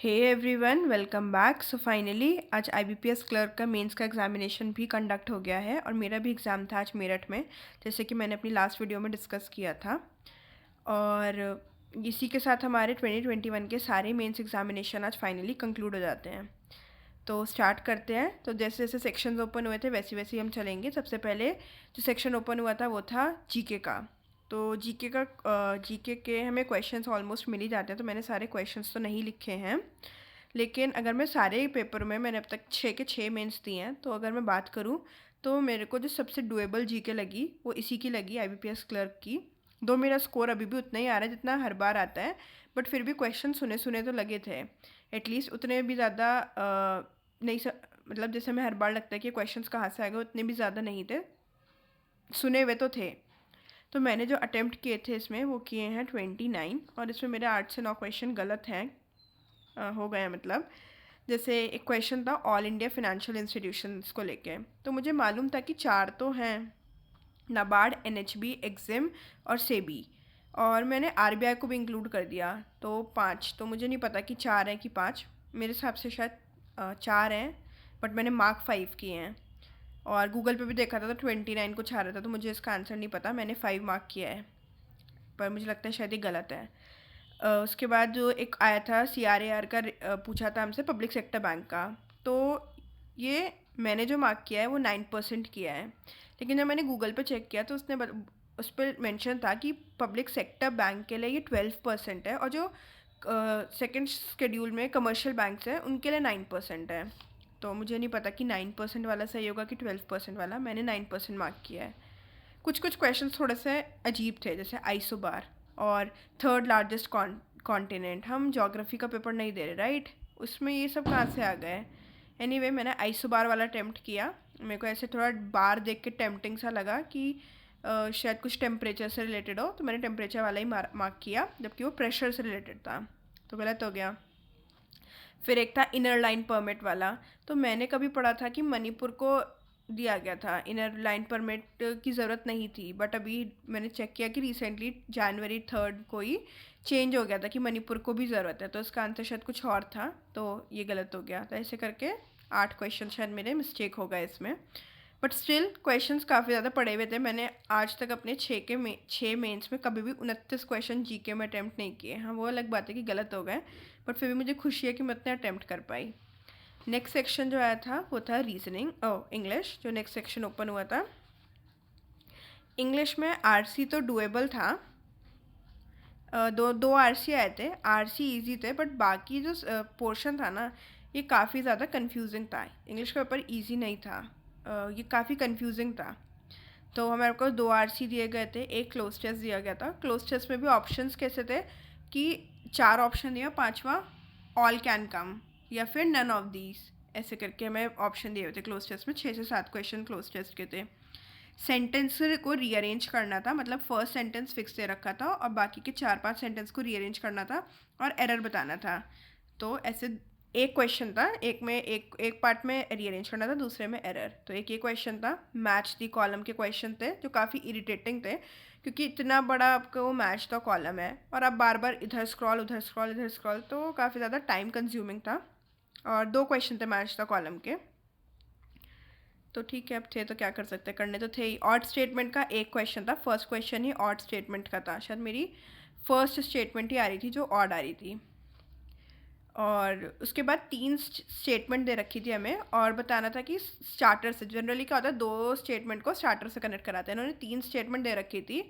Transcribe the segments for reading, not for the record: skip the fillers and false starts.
हे everyone, welcome back. So finally आज IBPS clerk का mains का एग्जामिनेशन भी कंडक्ट हो गया है और मेरा भी एग्ज़ाम था आज मेरठ में, जैसे कि मैंने अपनी लास्ट वीडियो में डिस्कस किया था। और इसी के साथ हमारे 2021 के सारे मेंस एग्जामिनेशन आज फाइनली कंक्लूड हो जाते हैं। तो स्टार्ट करते हैं। तो जैसे जैसे सेक्शंस ओपन हुए थे वैसे वैसे ही हम चलेंगे। सबसे पहले जो सेक्शन ओपन हुआ था वो था जीके का। तो जीके के हमें क्वेश्चंस ऑलमोस्ट मिल ही जाते हैं, तो मैंने सारे क्वेश्चंस तो नहीं लिखे हैं, लेकिन अगर मैं सारे पेपर में मैंने अब तक 6 के 6 मेंस दिए हैं, तो अगर मैं बात करूँ तो मेरे को जो सबसे डुएबल जीके लगी वो इसी की लगी, आईबीपीएस क्लर्क की। दो मेरा स्कोर अभी भी उतना ही आ रहा है जितना हर बार आता है, बट फिर भी क्वेश्चन सुने सुने तो लगे थे। एटलीस्ट उतने भी ज़्यादा नहीं मतलब जैसे हमें हर बार लगता है कि क्वेश्चंस कहाँ से आ गए, उतने भी ज़्यादा नहीं थे, सुने हुए तो थे। तो मैंने जो अटेम्प्ट किए थे इसमें वो किए हैं 29, और इसमें मेरे 8 से 9 क्वेश्चन गलत हैं, हो गए हैं मतलब। जैसे एक क्वेश्चन था ऑल इंडिया फाइनेंशियल इंस्टीट्यूशंस को लेके, तो मुझे मालूम था कि 4 तो हैं, नाबार्ड, एनएचबी, एग्जिम और सेबी, और मैंने आरबीआई को भी इंक्लूड कर दिया, तो 5। तो मुझे नहीं पता कि 4 हैं कि 5, मेरे हिसाब से शायद 4 हैं, बट मैंने मार्क 5 किए हैं। और गूगल पे भी देखा था तो 29 कुछ आ रहा था, तो मुझे इसका आंसर नहीं पता, मैंने 5 मार्क किया है, पर मुझे लगता है शायद ये गलत है। उसके बाद जो एक आया था CRAR का, पूछा था हमसे पब्लिक सेक्टर बैंक का, तो ये मैंने जो मार्क किया है वो 9% किया है, लेकिन जब मैंने गूगल पे चेक किया तो उस पर मेंशन था कि पब्लिक सेक्टर बैंक के लिए ये 12% है, और जो सेकंड शेड्यूल में कमर्शियल बैंक्स हैं उनके लिए 9% है। तो मुझे नहीं पता कि 9% वाला सही होगा कि 12% वाला, मैंने 9% मार्क किया है। कुछ कुछ क्वेश्चन थोड़े से अजीब थे, जैसे आइसोबार और थर्ड लार्जेस्ट कॉन्टिनेंट, हम ज्योग्राफी का पेपर नहीं दे रहे राइट, उसमें ये सब कहाँ से आ गए। एनीवे मैंने आइसोबार वाला अटेम्प्ट किया, मेरे को ऐसे थोड़ा बार देख के टेम्पटिंग सा लगा कि शायद कुछ टेम्परेचर से रिलेटेड हो, तो मैंने टेम्परेचर वाला ही मार्क किया, जबकि वो प्रेशर से रिलेटेड था, तो गलत हो गया। फिर एक था इनर लाइन परमिट वाला, तो मैंने कभी पढ़ा था कि मणिपुर को दिया गया था इनर लाइन परमिट की ज़रूरत नहीं थी, बट अभी मैंने चेक किया कि रिसेंटली जनवरी 3 को ही चेंज हो गया था कि मणिपुर को भी ज़रूरत है, तो इसका आंसर शायद कुछ और था, तो ये गलत हो गया। तो ऐसे करके 8 क्वेश्चन शायद मेरे मिस्टेक हो गए इसमें, बट स्टिल क्वेश्चंस काफ़ी ज़्यादा पड़े हुए थे। मैंने आज तक अपने 6 मेंस में कभी भी 29 क्वेश्चन जीके में अटैम्प्ट नहीं किए। हाँ, वो अलग बात है कि गलत हो गए, बट फिर भी मुझे खुशी है कि मैं उतने अटैम्प्ट कर पाई। नेक्स्ट सेक्शन जो आया था वो था रीजनिंग, इंग्लिश। जो नेक्स्ट सेक्शन ओपन हुआ था इंग्लिश में, आरसी तो डुएबल था, दो आरसी आए थे, आरसी इजी थे, बट बाकी जो पोर्शन था ना ये काफ़ी ज़्यादा कंफ्यूजिंग था। इंग्लिश का पेपर इजी नहीं था, ये काफ़ी कंफ्यूजिंग था। तो हमारे को 2 आरसी दिए गए थे, एक क्लोज टेस्ट दिया गया था। क्लोज टेस्ट में भी ऑप्शंस कैसे थे कि 4 ऑप्शन दिया, 5वां ऑल कैन कम या फिर नन ऑफ दीज, ऐसे करके हमें ऑप्शन दिए हुए थे। क्लोज टेस्ट में 6 से 7 क्वेश्चन क्लोज टेस्ट के थे। सेंटेंस को रीअरेंज करना था, मतलब फर्स्ट सेंटेंस फिक्स दे रखा था और बाकी के 4-5 सेंटेंस को रीअरेंज करना था और एरर बताना था। तो ऐसे एक क्वेश्चन था, एक पार्ट में रीअरेंज करना था, दूसरे में एरर। तो एक ये क्वेश्चन था, मैच दी कॉलम के क्वेश्चन थे जो काफ़ी इरिटेटिंग थे, क्योंकि इतना बड़ा आपका वो मैच द कॉलम है और आप बार बार इधर स्क्रॉल उधर स्क्रॉल इधर स्क्रॉल, तो काफ़ी ज़्यादा टाइम कंज्यूमिंग था। और 2 क्वेश्चन थे मैच द कॉलम के, तो ठीक है, अब थे तो क्या कर सकते, करने तो थे ही। ऑड स्टेटमेंट का एक क्वेश्चन था, फर्स्ट क्वेश्चन ही ऑड स्टेटमेंट का था, शायद मेरी फर्स्ट स्टेटमेंट ही आ रही थी जो ऑड आ रही थी। और उसके बाद 3 स्टेटमेंट दे रखी थी हमें, और बताना था कि स्टार्टर से, जनरली क्या होता है 2 स्टेटमेंट को स्टार्टर से कनेक्ट कराते हैं, इन्होंने 3 स्टेटमेंट दे रखी थी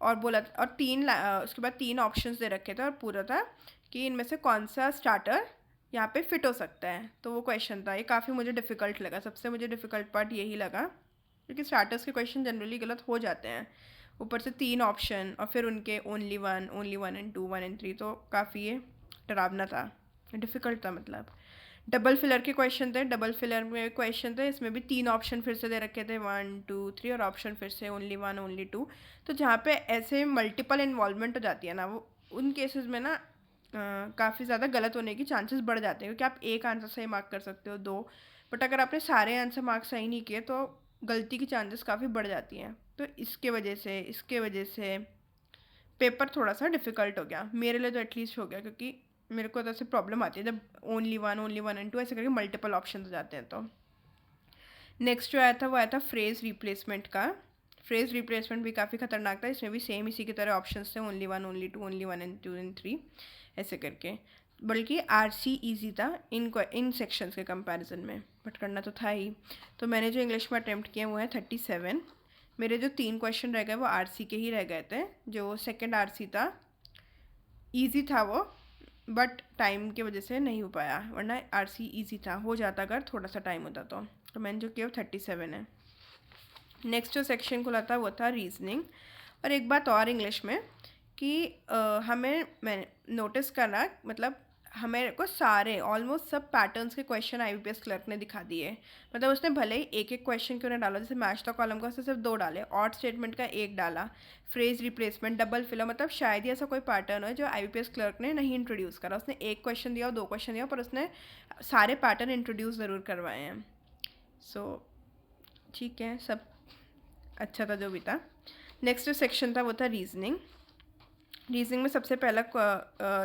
और बोला, और उसके बाद 3 ऑप्शंस दे रखे थे और पूरा था कि इनमें से कौन सा स्टार्टर यहाँ पे फिट हो सकता है। तो वो क्वेश्चन था, ये काफ़ी मुझे डिफ़िकल्ट लगा, सबसे मुझे डिफ़िकल्ट पार्ट यही लगा, क्योंकि स्टार्टर्स के क्वेश्चन जनरली गलत हो जाते हैं, ऊपर से 3 ऑप्शन और फिर उनके ओनली वन एंड 2, 1 एंड 3, तो काफ़ी ये डरावना था, डिफ़िकल्ट था मतलब। डबल फिलर के क्वेश्चन थे, डबल फिलर में क्वेश्चन थे, इसमें भी 3 ऑप्शन फिर से दे रखे थे, 1 2 3, और ऑप्शन फिर से ओनली 1 ओनली 2। तो जहाँ पे ऐसे मल्टीपल इन्वॉल्वमेंट हो जाती है ना, वो उन केसेस में ना काफ़ी ज़्यादा गलत होने की चांसेस बढ़ जाते हैं, क्योंकि आप एक आंसर सही मार्क कर सकते हो, 2, बट अगर आपने सारे आंसर मार्क सही नहीं किए तो गलती की चांसेस काफ़ी बढ़ जाती हैं। तो इसके वजह से पेपर थोड़ा सा डिफ़िकल्ट हो गया मेरे लिए, तो एटलीस्ट हो गया, क्योंकि मेरे को तो ऐसे प्रॉब्लम आती है जब ओनली वन एंड टू ऐसे करके मल्टीपल ऑप्शन हो जाते हैं। तो नेक्स्ट जो आया था वो आया था फ्रेज रिप्लेसमेंट का। फ्रेज रिप्लेसमेंट भी काफ़ी खतरनाक था, इसमें भी सेम इसी की तरह ऑप्शंस थे, only one, only two, only one and two and three ऐसे करके। बल्कि आरसी ईजी था इन सेक्शंस के कंपैरिजन में, बट करना तो था ही। तो मैंने जो इंग्लिश में अटैम्प्ट किए वो है 37। मेरे जो 3 क्वेश्चन रह गए वो आरसी के ही रह गए थे। जो सेकंड आरसी था ईजी था वो, बट टाइम की वजह से नहीं हो पाया, वरना आरसी ईजी था, हो जाता अगर थोड़ा सा टाइम होता तो मैंने जो किया वो 37 है। नेक्स्ट जो सेक्शन खुला था वो था रीजनिंग। और एक बात और इंग्लिश में कि मैं नोटिस करना, मतलब हमें को सारे ऑलमोस्ट सब पैटर्न्स के क्वेश्चन आईबीपीएस क्लर्क ने दिखा दिए। मतलब उसने भले ही एक एक क्वेश्चन क्यों ना डाला, जैसे मैच द कॉलम का उसने सिर्फ 2 डाले, ऑड स्टेटमेंट का 1 डाला, फ्रेज रिप्लेसमेंट, डबल फिलर, मतलब शायद ही ऐसा कोई पैटर्न हो जो आईबीपीएस क्लर्क ने नहीं इंट्रोड्यूस करा। उसने 1 क्वेश्चन दिया और 2 क्वेश्चन दिया, पर उसने सारे पैटर्न इंट्रोड्यूस ज़रूर करवाए हैं। सो ठीक है, सब अच्छा था जो भी था। नेक्स्ट जो सेक्शन था वो था रीजनिंग। रीजनिंग में सबसे पहला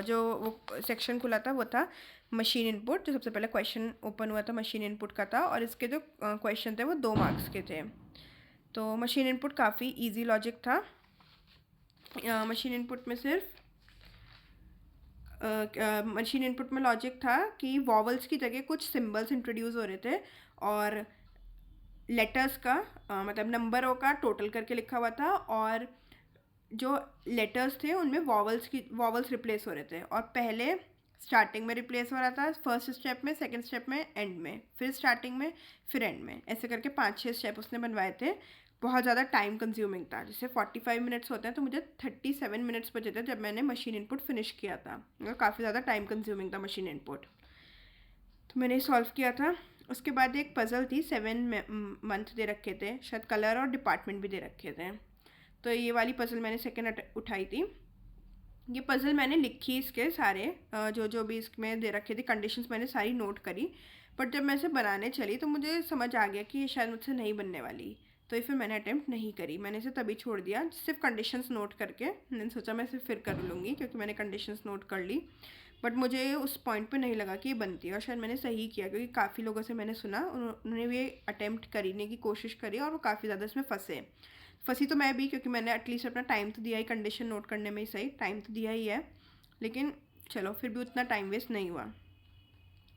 जो वो सेक्शन खुला था वो था मशीन इनपुट। जो सबसे पहले क्वेश्चन ओपन हुआ था मशीन इनपुट का था, और इसके जो क्वेश्चन थे वो 2 मार्क्स के थे। तो मशीन इनपुट काफ़ी इजी लॉजिक था। मशीन इनपुट में सिर्फ मशीन इनपुट में लॉजिक था कि वॉवल्स की जगह कुछ सिंबल्स इंट्रोड्यूस हो रहे थे, और लेटर्स का मतलब नंबरों का टोटल करके लिखा हुआ था, और जो लेटर्स थे उनमें वॉवल्स रिप्लेस हो रहे थे। और पहले स्टार्टिंग में रिप्लेस हो रहा था, फर्स्ट स्टेप में, सेकंड स्टेप में, एंड में, फिर स्टार्टिंग में, फिर एंड में, ऐसे करके 5-6 स्टेप उसने बनवाए थे। बहुत ज़्यादा टाइम कंज्यूमिंग था, जैसे 45 मिनट्स होते हैं तो मुझे 37 मिनट्स बचे थे जब मैंने मशीन इनपुट फिनिश किया था। काफ़ी ज़्यादा टाइम कंज्यूमिंग था मशीन इनपुट, तो मैंने सॉल्व किया था। उसके बाद एक पज़ल थी, 7 मंथ दे रखे थे, शायद कलर और डिपार्टमेंट भी दे रखे थे। तो ये वाली पज़ल मैंने सेकंड उठाई थी। ये पज़ल मैंने लिखी, इसके सारे जो भी इसमें दे रखे थे कंडीशंस मैंने सारी नोट करी, बट जब मैं इसे बनाने चली तो मुझे समझ आ गया कि ये शायद मुझसे नहीं बनने वाली, तो ये फिर मैंने अटैम्प्ट नहीं करी। मैंने इसे तभी छोड़ दिया सिर्फ कंडीशंस नोट करके। मैंने सोचा मैं इसे फिर कर लूँगी क्योंकि मैंने कंडीशंस नोट कर ली, बट मुझे उस पॉइंट पे नहीं लगा कि ये बनती है। और शायद मैंने सही किया क्योंकि काफ़ी लोगों से मैंने सुना, उन्होंने भी अटैम्प्ट करने की कोशिश करी और वो काफ़ी ज़्यादा इसमें फंसी तो मैं भी, क्योंकि मैंने एटलीस्ट अपना टाइम तो दिया ही, कंडीशन नोट करने में ही सही टाइम तो दिया ही है, लेकिन चलो फिर भी उतना टाइम वेस्ट नहीं हुआ।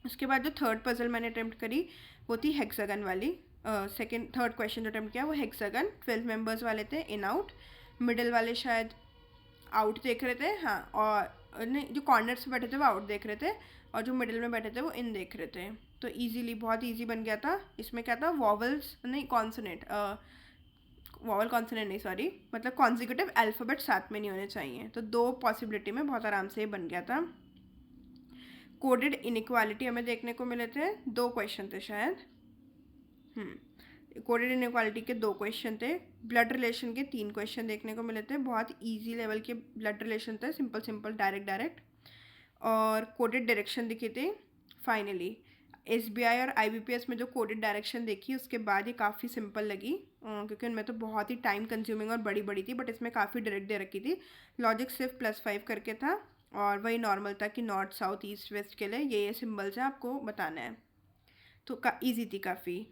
उसके बाद जो थर्ड पज़ल मैंने अटैम्प्ट करी वो थी हेक्सागन वाली। थर्ड क्वेश्चन जो अटैम्प्ट किया वो हेक्सागन 12 मेंबर्स वाले थे, इन आउट। मिडिल वाले शायद आउट देख रहे थे, हाँ, और नहीं, जो कॉर्नर्स पे बैठे थे वो आउट देख रहे थे, और जो मिडिल में बैठे थे वो इन देख रहे थे। तो ईजीली, बहुत ईजी बन गया था। इसमें क्या था, वॉवल्स नहीं, कॉन्सोनेंट, वॉवल कॉन्सोनेंट नहीं, सॉरी, मतलब कॉन्जिक्यूटिव अल्फ़ाबेट साथ में नहीं होने चाहिए। तो 2 पॉसिबिलिटी में बहुत आराम से ये बन गया था। कोडेड इनइक्वालिटी हमें देखने को मिले थे, 2 क्वेश्चन थे शायद। कोडेड इनइक्वालिटी के 2 क्वेश्चन थे। ब्लड रिलेशन के 3 क्वेश्चन देखने को मिले थे, बहुत इजी लेवल के ब्लड रिलेशन थे, सिंपल डायरेक्ट। और कोडेड डायरेक्शन दिखे थे। फाइनली एसबीआई और आईबीपीएस में जो कोडेड डायरेक्शन देखी उसके बाद ये काफ़ी सिंपल लगी, क्योंकि उनमें तो बहुत ही टाइम कंज्यूमिंग और बड़ी थी, बट इसमें काफ़ी डायरेक्ट दे रखी थी। लॉजिक सिर्फ +5 करके था, और वही नॉर्मल था कि नॉर्थ साउथ ईस्ट वेस्ट के लिए ये सिंबल्स हैं, आपको बताना है। तो ईजी थी काफ़ी।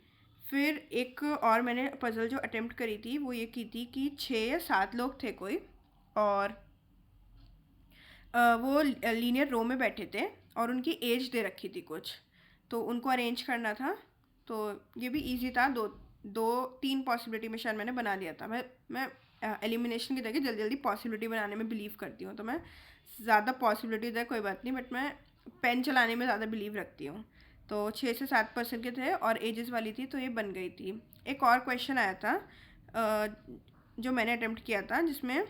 फिर एक और मैंने पज़ल जो अटेम्प्ट करी थी वो ये की थी कि 6 या 7 लोग थे कोई, और वो लीनियर रो में बैठे थे और उनकी एज दे रखी थी कुछ, तो उनको अरेंज करना था। तो ये भी इजी था, 3 पॉसिबिलिटी में शायद मैंने बना दिया था। मैं एलिमिनेशन की जगह जल्दी पॉसिबिलिटी बनाने में बिलीव करती हूँ, तो मैं ज़्यादा पॉसिबिलिटी है कोई बात नहीं, बट मैं पेन चलाने में ज़्यादा बिलीव रखती हूँ। तो 6 से 7% के थे और एजेस वाली थी, तो ये बन गई थी। एक और क्वेश्चन आया था जो मैंने अटेम्प्ट किया था, जिसमें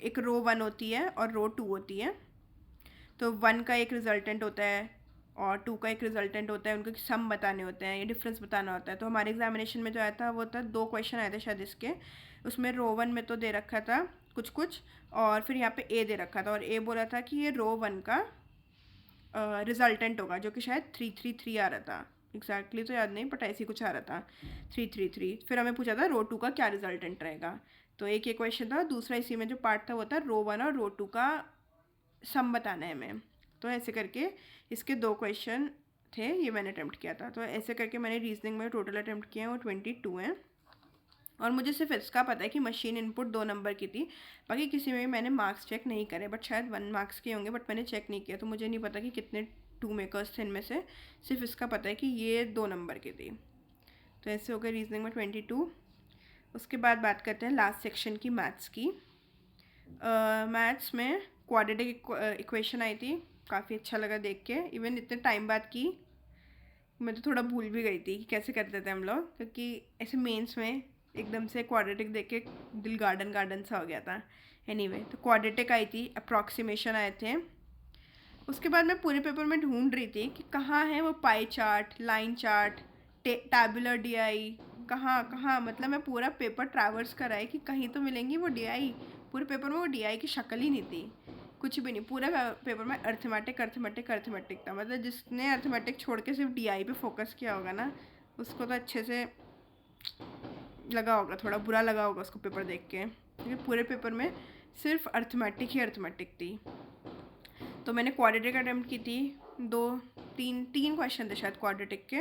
एक रो 1 होती है और रो 2 होती है। तो 1 का एक रिजल्टेंट होता है और 2 का एक रिजल्टेंट होता है, उनको सम बताने होते हैं, ये डिफरेंस बताना होता है। तो हमारे एग्जामिनेशन में जो आया था वो था 2 क्वेश्चन आए थे शायद इसके। उसमें रो 1 में तो दे रखा था कुछ, और फिर यहाँ पे ए दे रखा था, और ए बोला था कि ये रो 1 का रिजल्टेंट होगा, जो कि शायद 333 आ रहा था। एग्जैक्टली तो याद नहीं, बट ऐसे ही कुछ आ रहा था, 333। फिर हमें पूछा था रो 2 का क्या रिजल्टेंट रहेगा। तो एक ये क्वेश्चन था, दूसरा इसी में जो पार्ट था वो था रो 1 और रो 2 का सम बताना है हमें। तो ऐसे करके इसके 2 क्वेश्चन थे, ये मैंने अटैम्प्ट किया था। तो ऐसे करके मैंने रीजनिंग में टोटल अटैम्प्ट किए हैं वो 22 हैं। और मुझे सिर्फ इसका पता है कि मशीन इनपुट 2 नंबर की थी, बाकी किसी में भी मैंने मार्क्स चेक नहीं करे, बट शायद 1 मार्क्स के होंगे, बट मैंने चेक नहीं किया, तो मुझे नहीं पता कि कितने 2 मेकर्स थे इनमें से। सिर्फ इसका पता है कि ये 2 नंबर की थी। तो ऐसे हो गए रीजनिंग में 22। उसके बाद बात करते हैं लास्ट सेक्शन की, मैथ्स की। मैथ्स में क्वाड्रेटिक इक्वेशन आई थी, काफ़ी अच्छा लगा देख के। इवन इतने टाइम बाद की, मैं तो थोड़ा भूल भी गई थी कि कैसे करते थे हम लोग, क्योंकि ऐसे मेंस में एकदम से क्वाड्रेटिक देख के दिल गार्डन गार्डन सा हो गया था। एनीवे, तो क्वाड्रेटिक आई थी, अप्रॉक्सीमेशन आए थे। उसके बाद मैं पूरे पेपर में ढूंढ रही थी कि कहाँ है वो pie chart, line chart, tabular DI, कहाँ मतलब मैं पूरा पेपर ट्रैवर्स कराई कि कहीं तो मिलेंगी वो डीआई। पूरे पेपर में वो डीआई की शक्ल ही नहीं थी, कुछ भी नहीं। पूरा पेपर में अर्थमेटिक अर्थमेटिक अर्थमेटिक था। मतलब जिसने अर्थमेटिक छोड़ के सिर्फ डीआई पे फोकस किया होगा ना, उसको तो अच्छे से लगा होगा, थोड़ा बुरा लगा होगा उसको पेपर देख के, क्योंकि पूरे पेपर में सिर्फ अर्थमेटिक ही अर्थमेटिक थी। तो मैंने क्वाड्रेटिक अटैम्प्ट की थी, तीन क्वेश्चन थे शायद क्वाड्रेटिक के।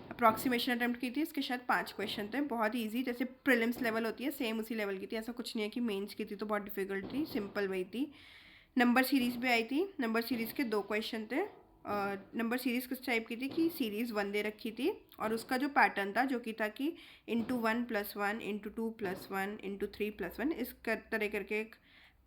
अप्रॉक्सीमेशन अटैम्प्ट की थी, इसके शायद 5 क्वेश्चन थे। बहुत ईजी, जैसे प्रीलिम्स लेवल होती है सेम उसी लेवल की थी, ऐसा कुछ नहीं है कि मेंस की थी तो बहुत डिफिकल्ट थी, सिंपल वही थी। नंबर सीरीज़ भी आई थी, नंबर सीरीज़ के 2 क्वेश्चन थे। नंबर सीरीज़ किस टाइप की थी कि सीरीज़ 1 दे रखी थी, और उसका जो पैटर्न था जो कि था कि इंटू 1 + 1 इंटू 2 + 1 इंटू 3 + 1, इस तरह करके एक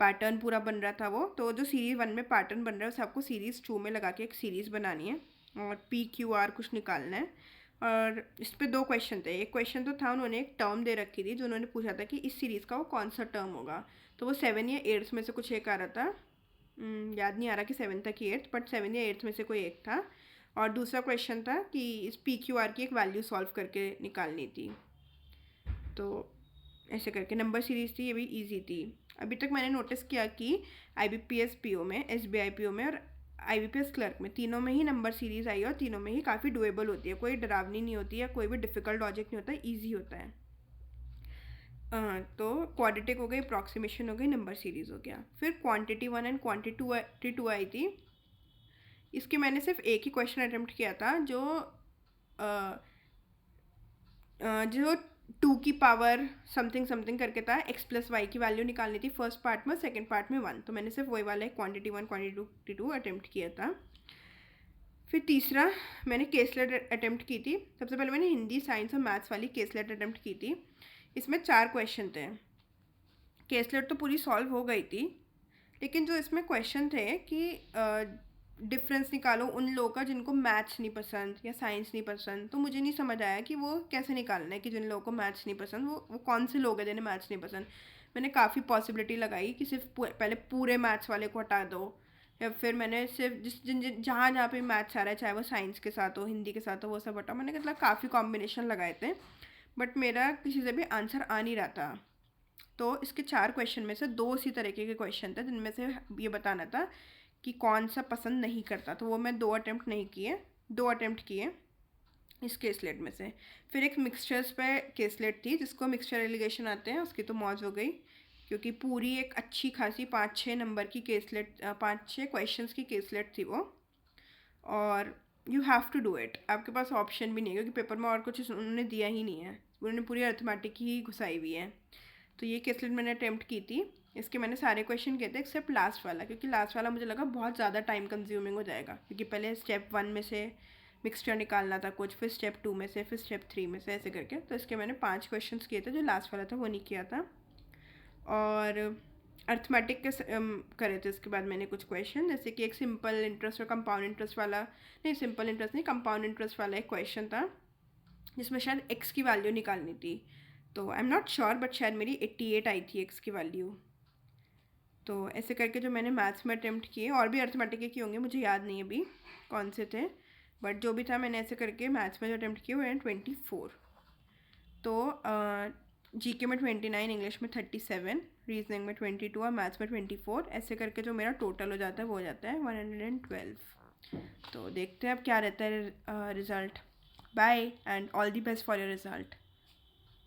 पैटर्न पूरा बन रहा था वो। तो जो सीरीज़ 1 में पैटर्न बन रहा है उसे आपको सीरीज़ 2 में लगा के एक सीरीज़ बनानी है, और PQR कुछ निकालना है। और इस पर 2 क्वेश्चन थे। एक क्वेश्चन तो था, उन्होंने एक टर्म दे रखी थी जो उन्होंने पूछा था कि इस सीरीज़ का वो कौन सा टर्म होगा। तो वो 7 या 8 में से कुछ एक आ रहा था, याद नहीं आ रहा कि 7 था कि 8, बट 7 या 8 में से कोई एक था। और दूसरा क्वेश्चन था कि इस PQR की एक वैल्यू सॉल्व करके निकालनी थी। तो ऐसे करके नंबर सीरीज़ थी, ये भी इजी थी। अभी तक मैंने नोटिस किया कि IBPS PO में, SBI PO में और IBPS क्लर्क में, तीनों में ही नंबर सीरीज़ आई है, और तीनों में ही काफ़ी डुएबल होती है, कोई डरावनी नहीं होती है, कोई भी डिफ़िकल्ट लॉजिक नहीं होता, ईजी होता है। तो क्वाड्रेटिक हो गई, अप्रॉक्सीमेशन हो गई, नंबर सीरीज़ हो गया। फिर क्वांटिटी 1 एंड क्वांटिटी 2 आई थी। इसके मैंने सिर्फ एक ही क्वेश्चन अटैम्प्ट किया था, जो 2 की पावर समथिंग समथिंग करके था, x + y की वैल्यू निकालनी थी फर्स्ट पार्ट में, सेकंड पार्ट में 1। तो मैंने सिर्फ वही वाला क्वांटिटी 1 क्वांटिटी 2 अटैम्प्ट किया था। फिर तीसरा मैंने केसलेट अटैम्प्ट की थी। सबसे पहले मैंने हिंदी, साइंस और मैथ्स वाली केसलेट अटैम्प्ट की थी। इसमें 4 क्वेश्चन थे। केसलेट तो पूरी सॉल्व हो गई थी, लेकिन जो इसमें क्वेश्चन थे कि डिफरेंस निकालो उन लोगों का जिनको मैथ्स नहीं पसंद या साइंस नहीं पसंद, तो मुझे नहीं समझ आया कि वो कैसे निकालना है कि जिन लोगों को मैथ्स नहीं पसंद, वो कौन से लोग हैं जिन्हें मैथ्स नहीं पसंद। मैंने काफ़ी पॉसिबिलिटी लगाई कि सिर्फ पहले पूरे मैथ्स वाले को हटा दो, या फिर मैंने सिर्फ जहाँ जहाँ पे मैथ्स आ रहा है, चाहे वो साइंस के साथ हो, हिंदी के साथ हो, वो सब हटाओ। मैंने मतलब काफ़ी कॉम्बिनेशन लगाए थे, बट मेरा किसी से भी आंसर आ नहीं रहा था। तो इसके 4 क्वेश्चन में से 2 इसी तरीके के क्वेश्चन थे, जिनमें से ये बताना था कि कौन सा पसंद नहीं करता। तो वो मैं 2 अटैम्प्ट नहीं किए, 2 अटैम्प्ट किए इस केसलेट में से। फिर एक मिक्सचर्स पे केसलेट थी, जिसको मिक्सचर एलिगेशन आते हैं, उसकी तो मौज हो गई, क्योंकि पूरी एक अच्छी खासी 5-6 नंबर की केसलेट, 5-6 क्वेश्चंस की केसलेट थी वो। और you have to do it, आपके पास ऑप्शन भी नहीं है, क्योंकि पेपर में और कुछ उन्होंने दिया ही नहीं है, उन्होंने पूरी अर्थमेटिक ही घुसाई हुई है। तो ये केसलेट मैंने अटैम्प्ट की थी। इसके मैंने सारे क्वेश्चन किए थे एक्सेप्ट लास्ट वाला, क्योंकि लास्ट वाला मुझे लगा बहुत ज़्यादा टाइम कंज्यूमिंग हो जाएगा, क्योंकि पहले स्टेप 1 में से मिक्सचर निकालना था कुछ, फिर स्टेप 2 में से, फिर स्टेप 3 में से, ऐसे करके। तो इसके मैंने 5 क्वेश्चन किए थे, जो लास्ट वाला था वो नहीं किया था। और अर्थमेटिक के करे थे इसके बाद मैंने कुछ क्वेश्चन, जैसे कि एक सिंपल इंटरेस्ट और कंपाउंड इंटरेस्ट वाला, नहीं सिंपल इंटरेस्ट नहीं, कंपाउंड इंटरेस्ट वाला एक क्वेश्चन था, जिसमें शायद x की वैल्यू निकालनी थी। तो I am not sure, but शायद मेरी 88 आई थी x की वैल्यू। तो ऐसे करके जो मैंने मैथ्स में अटैम्प्ट किए, और भी अर्थमेटिक के होंगे, मुझे याद नहीं अभी कौन से थे, बट जो भी था मैंने ऐसे करके मैथ्स में जो अटैम्प्ट किए वो हैं 24। तो GK में 29, इंग्लिश में 37, रीजनिंग में 22 और मैथ्स में 24, ऐसे करके जो मेरा टोटल हो जाता है वो हो जाता है 112। तो देखते हैं अब क्या रहता है result. Bye and all the best for your result.